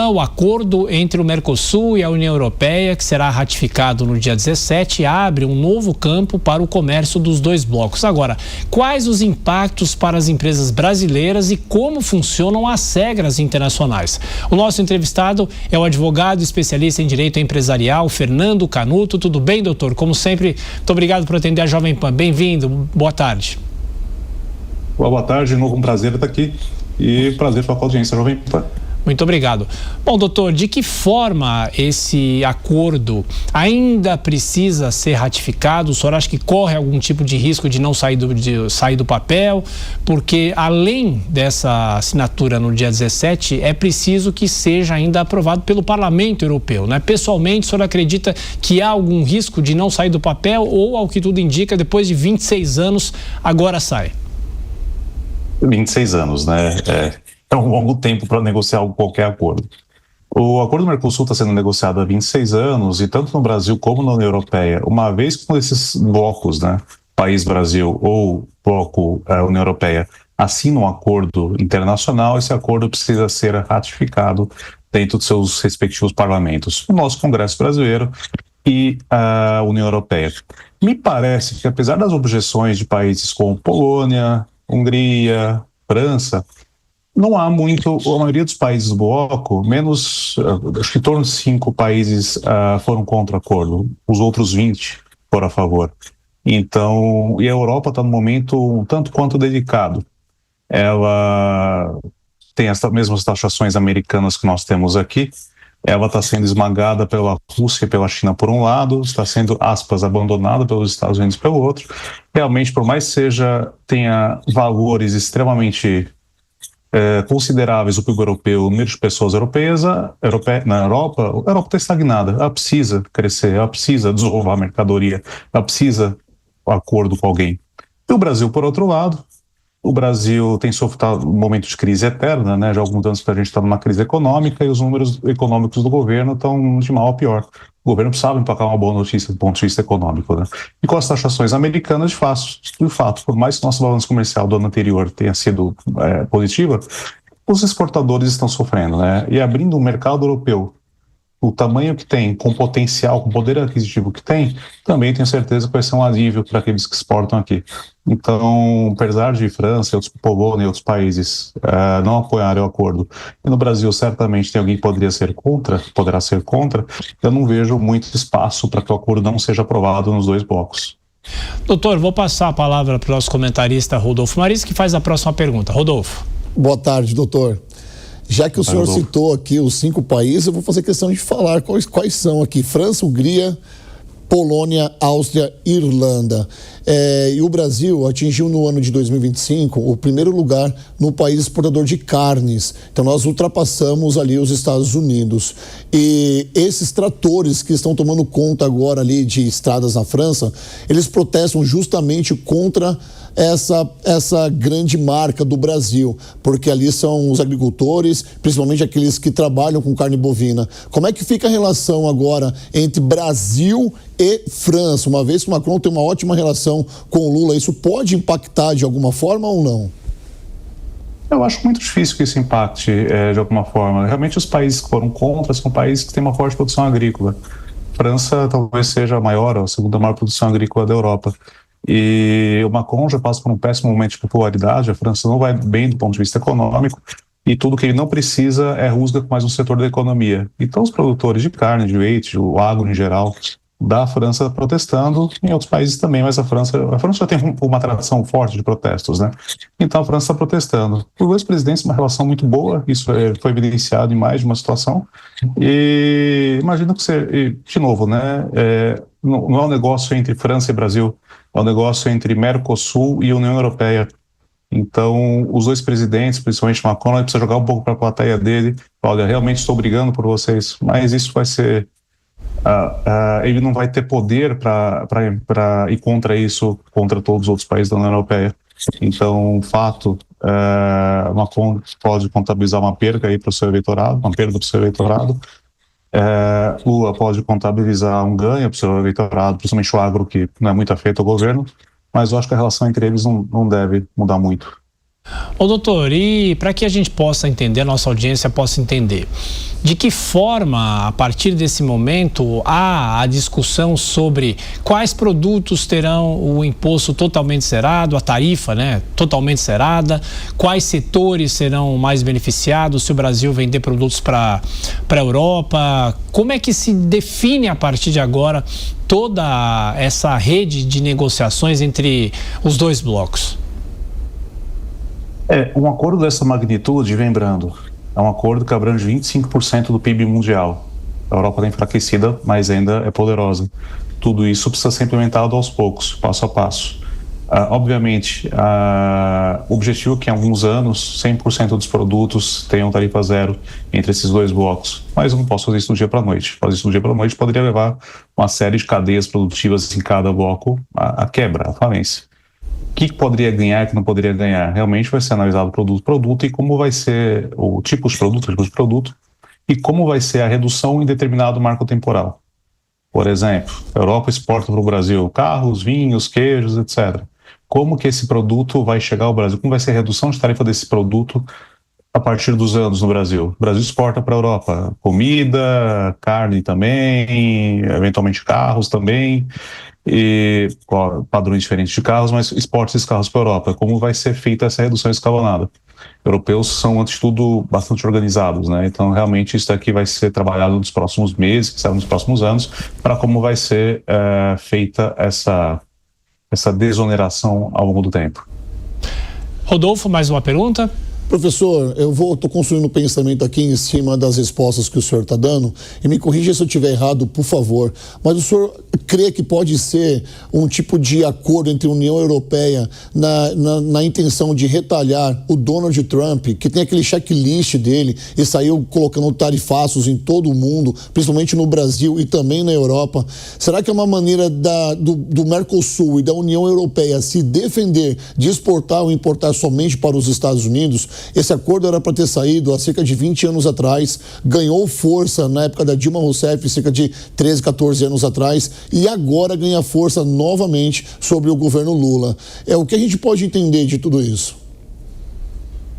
O acordo entre o Mercosul e a União Europeia, que será ratificado no dia 17, abre um novo campo para o comércio dos dois blocos. Agora, quais os impactos para as empresas brasileiras e como funcionam as regras internacionais? O nosso entrevistado é o advogado especialista em direito empresarial, Fernando Canuto. Tudo bem, doutor? Como sempre, muito obrigado por atender a Jovem Pan. Bem-vindo, boa tarde. Boa tarde, de novo um prazer estar aqui e prazer falar com a audiência Jovem Pan. Muito obrigado. Bom, doutor, de que forma esse acordo ainda precisa ser ratificado? O senhor acha que corre algum tipo de risco de não sair do papel? Porque além dessa assinatura no dia 17, é preciso que seja ainda aprovado pelo Parlamento Europeu, né? Pessoalmente, o senhor acredita que há algum risco de não sair do papel ou, ao que tudo indica, depois de 26 anos, agora sai? 26 anos, né? É um longo tempo para negociar qualquer acordo. O acordo do Mercosul está sendo negociado há 26 anos e tanto no Brasil como na União Europeia, uma vez que esses blocos, né, País Brasil ou bloco União Europeia, assinam um acordo internacional, esse acordo precisa ser ratificado dentro dos seus respectivos parlamentos, o nosso Congresso brasileiro e a União Europeia. Me parece que, apesar das objeções de países como Polônia, Hungria, França, não há muito, a maioria dos países do bloco, menos, acho que em torno de 5 países foram contra o acordo, os outros 20 foram a favor. Então, e a Europa está num momento um tanto quanto delicado. Ela tem as mesmas taxações americanas que nós temos aqui, ela está sendo esmagada pela Rússia e pela China por um lado, está sendo, aspas, abandonada pelos Estados Unidos pelo outro. Realmente, por mais tenha valores extremamente consideráveis o PIB europeu, o número de pessoas europeias, na Europa, a Europa está estagnada, ela precisa crescer, ela precisa desenvolver a mercadoria, ela precisa um acordo com alguém. E o Brasil, por outro lado, o Brasil tem sofrido um momento de crise eterna, né? Já há alguns anos que a gente está numa crise econômica e os números econômicos do governo estão de mal a pior. O governo precisava empacar uma boa notícia do ponto de vista econômico, né? E com as taxações americanas, de fato, por mais que nosso balanço comercial do ano anterior tenha sido positiva, os exportadores estão sofrendo, né? E abrindo um mercado europeu, o tamanho que tem, com potencial, com poder aquisitivo que tem, também tenho certeza que vai ser um alívio para aqueles que exportam aqui. Então, apesar de França, Polônia e outros países não apoiarem o acordo, e no Brasil certamente tem alguém que poderá ser contra, eu não vejo muito espaço para que o acordo não seja aprovado nos dois blocos. Doutor, vou passar a palavra para o nosso comentarista Rodolfo Maris, que faz a próxima pergunta. Rodolfo. Boa tarde, doutor. Já que o senhor citou aqui os 5 países, eu vou fazer questão de falar quais são aqui: França, Hungria, Polônia, Áustria, Irlanda. E o Brasil atingiu no ano de 2025 o primeiro lugar no país exportador de carnes. Então nós ultrapassamos ali os Estados Unidos. E esses tratores que estão tomando conta agora ali de estradas na França, eles protestam justamente contra essa grande marca do Brasil, porque ali são os agricultores, principalmente aqueles que trabalham com carne bovina. Como é que fica a relação agora entre Brasil e França? Uma vez que o Macron tem uma ótima relação com o Lula, isso pode impactar de alguma forma ou não? Eu acho muito difícil que isso impacte de alguma forma. Realmente os países que foram contra são países que têm uma forte produção agrícola. França talvez seja a maior, ou a segunda maior produção agrícola da Europa. E o Macron já passa por um péssimo momento de popularidade, a França não vai bem do ponto de vista econômico e tudo que ele não precisa é rusga com mais um setor da economia. Então os produtores de carne, de leite, o agro em geral, da França protestando, em outros países também, mas a França já tem uma tradição forte de protestos, né? Então a França está protestando. Os dois presidentes têm uma relação muito boa, isso foi evidenciado em mais de uma situação, e imagino que, de novo, né, não é um negócio entre França e Brasil, é um negócio entre Mercosul e União Europeia. Então, os dois presidentes, principalmente Macron, ele precisa jogar um pouco para a plateia dele. Olha, realmente estou brigando por vocês, mas isso vai ser... ele não vai ter poder para ir contra isso, contra todos os outros países da União Europeia. Então, fato, Macron pode contabilizar uma perda aí para o seu eleitorado, uma perda para o seu eleitorado. Lula pode contabilizar um ganho para o seu eleitorado, principalmente o agro, que não é muito afeito ao governo, mas eu acho que a relação entre eles não deve mudar muito. Ô doutor, e para que a gente possa entender, a nossa audiência possa entender, de que forma, a partir desse momento, há a discussão sobre quais produtos terão o imposto totalmente zerado, a tarifa, né, totalmente zerada, quais setores serão mais beneficiados se o Brasil vender produtos para a Europa, como é que se define a partir de agora toda essa rede de negociações entre os dois blocos? Um acordo dessa magnitude, lembrando, é um acordo que abrange 25% do PIB mundial. A Europa está enfraquecida, mas ainda é poderosa. Tudo isso precisa ser implementado aos poucos, passo a passo. Obviamente, o objetivo é que em alguns anos 100% dos produtos tenham tarifa zero entre esses dois blocos, mas eu não posso fazer isso do dia para a noite. Fazer isso do dia para a noite poderia levar uma série de cadeias produtivas em cada bloco à quebra, à falência. O que poderia ganhar e o que não poderia ganhar? Realmente vai ser analisado produto por produto e como vai ser o tipo de produto e como vai ser a redução em determinado marco temporal. Por exemplo, a Europa exporta para o Brasil carros, vinhos, queijos, etc. Como que esse produto vai chegar ao Brasil? Como vai ser a redução de tarifa desse produto a partir dos anos no Brasil? O Brasil exporta para a Europa comida, carne também, eventualmente carros também, e padrões diferentes de carros, mas exporta esses carros para a Europa. Como vai ser feita essa redução escalonada? Europeus são, antes de tudo, bastante organizados, né? Então, realmente, isso daqui vai ser trabalhado nos próximos meses, que será nos próximos anos, para como vai ser feita essa desoneração ao longo do tempo. Rodolfo, mais uma pergunta? Professor, estou construindo um pensamento aqui em cima das respostas que o senhor está dando, e me corrija se eu estiver errado, por favor, mas o senhor crê que pode ser um tipo de acordo entre a União Europeia na intenção de retalhar o Donald Trump, que tem aquele checklist dele e saiu colocando tarifaços em todo o mundo, principalmente no Brasil e também na Europa? Será que é uma maneira do Mercosul e da União Europeia se defender de exportar ou importar somente para os Estados Unidos? Esse acordo era para ter saído há cerca de 20 anos atrás, ganhou força na época da Dilma Rousseff, cerca de 13, 14 anos atrás, e agora ganha força novamente sobre o governo Lula. O que a gente pode entender de tudo isso?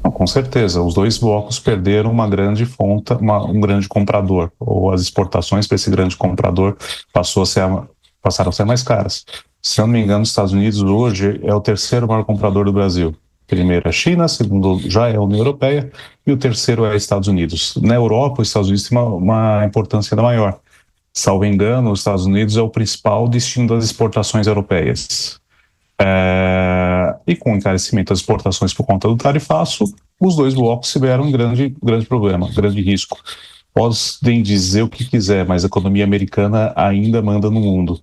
Com certeza, os dois blocos perderam uma grande fonte, um grande comprador, ou as exportações para esse grande comprador passaram a ser mais caras. Se eu não me engano, os Estados Unidos hoje é o terceiro maior comprador do Brasil. Primeiro é a China, segundo já é a União Europeia e o terceiro é os Estados Unidos. Na Europa, os Estados Unidos têm uma importância ainda maior. Salvo engano, os Estados Unidos é o principal destino das exportações europeias. E com o encarecimento das exportações por conta do tarifaço, os dois blocos tiveram um grande problema, grande risco. Podem dizer o que quiser, mas a economia americana ainda manda no mundo.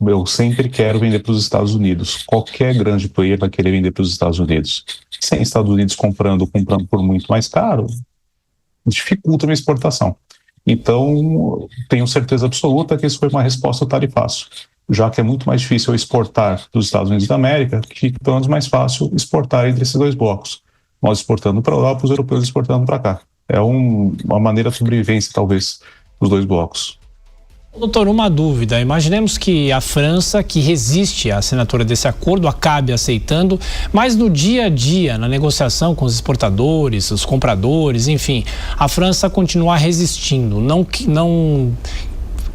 Eu sempre quero vender para os Estados Unidos. Qualquer grande player vai querer vender para os Estados Unidos. Sem Estados Unidos comprando por muito mais caro, dificulta a minha exportação. Então, tenho certeza absoluta que isso foi uma resposta ao tarifaço. Já que é muito mais difícil exportar dos Estados Unidos da América, fica pelo menos mais fácil exportar entre esses dois blocos. Nós exportando para a Europa, os europeus exportando para cá. É uma maneira de sobrevivência, talvez, dos dois blocos. Doutor, uma dúvida. Imaginemos que a França, que resiste à assinatura desse acordo, acabe aceitando, mas no dia a dia, na negociação com os exportadores, os compradores, enfim, a França continuar resistindo, não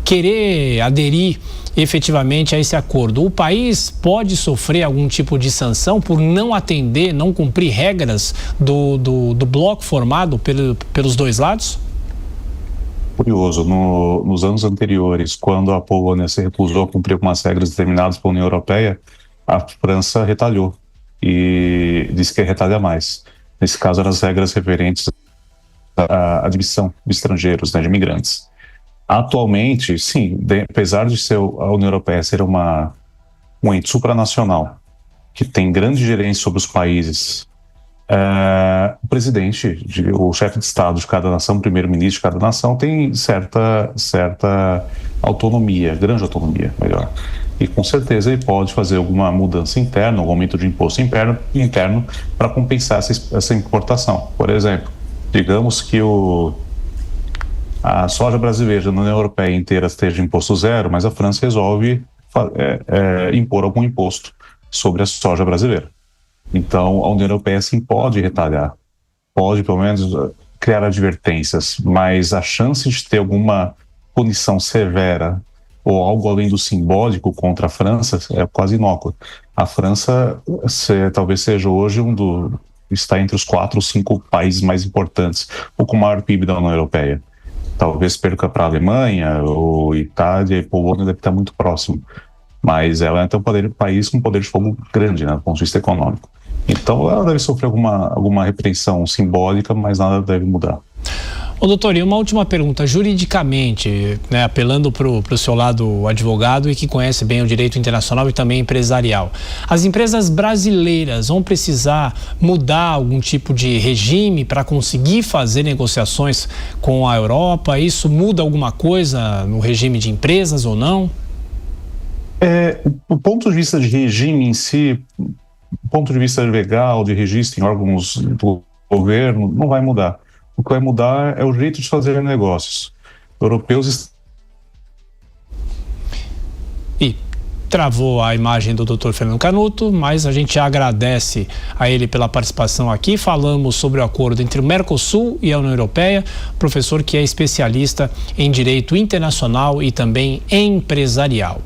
querer aderir efetivamente a esse acordo. O país pode sofrer algum tipo de sanção por não atender, não cumprir regras do bloco formado pelos dois lados? Curioso, nos anos anteriores, quando a Polônia se recusou a cumprir algumas regras determinadas pela União Europeia, a França retalhou e disse que ia retalhar mais. Nesse caso, eram as regras referentes à admissão de estrangeiros, né, de imigrantes. Atualmente, sim, apesar de ser a União Europeia ser um ente supranacional que tem grande gerência sobre os países, o presidente, o chefe de Estado de cada nação, o primeiro-ministro de cada nação tem certa autonomia, grande autonomia, melhor. E com certeza ele pode fazer alguma mudança interna, algum aumento de imposto interno para compensar essa importação. Por exemplo, digamos que a soja brasileira na União Europeia inteira esteja imposto zero, mas a França resolve impor algum imposto sobre a soja brasileira. Então, a União Europeia sim pode retalhar, pode pelo menos criar advertências, mas a chance de ter alguma punição severa ou algo além do simbólico contra a França é quase inócua. A França talvez seja hoje está entre os 4 ou 5 países mais importantes, ou com o maior PIB da União Europeia. Talvez perca para a Alemanha, ou Itália e Polônia, deve estar muito próximo. Mas ela é então um país com poder de fogo grande, né, do ponto de vista econômico. Então ela deve sofrer alguma repreensão simbólica, mas nada deve mudar. Ô, doutor, e uma última pergunta, juridicamente, né, apelando para o seu lado advogado e que conhece bem o direito internacional e também empresarial. As empresas brasileiras vão precisar mudar algum tipo de regime para conseguir fazer negociações com a Europa? Isso muda alguma coisa no regime de empresas ou não? Do ponto de vista de regime em si, do ponto de vista legal, de registro em órgãos do governo, não vai mudar. O que vai mudar é o jeito de fazer negócios. Europeus... E travou a imagem do Dr. Fernando Canuto, mas a gente agradece a ele pela participação aqui. Falamos sobre o acordo entre o Mercosul e a União Europeia, professor que é especialista em direito internacional e também empresarial.